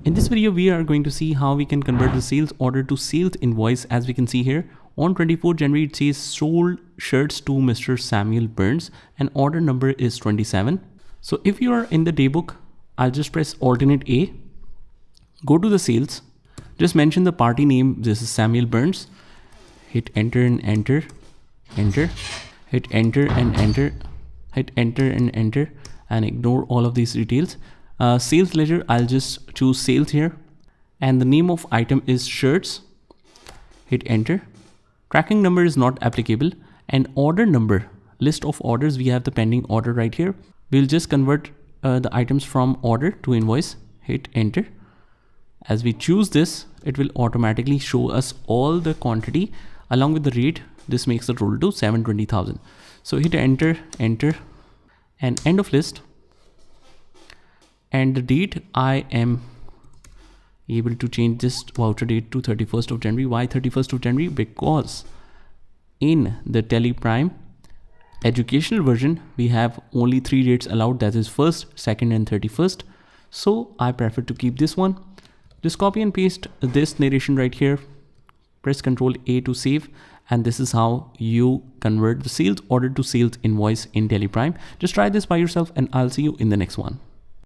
In this video, we are going to see how we can convert the sales order to sales invoice. As we can see here, on 24th January, it says sold shirts to Mr. Samuel Burns and order number is 27. So if you are in the daybook, I'll just press alternate A, go to the sales, just mention the party name. This is Samuel Burns. Hit enter and enter, enter, hit enter and enter, hit enter and enter, and ignore all of these details. Sales ledger, I'll just choose sales here, and the name of item is shirts. Hit enter. Tracking number is not applicable, and order number, list of orders, we have the pending order right here. We'll just convert the items from order to invoice. Hit enter. As we choose this, it will automatically show us all the quantity along with the rate. This makes the total to 720,000. So hit enter, enter, and end of list. And the date, I am able to change this voucher date to 31st of January. Why 31st of January? Because in the Tele Prime educational version, we have only 3 dates allowed, that is 1st, 2nd, and 31st. So I prefer to keep this one. Just copy and paste this narration right here. Press Ctrl A to save. And this is how you convert the sales order to sales invoice in Tele Prime. Just try this by yourself and I'll see you in the next one.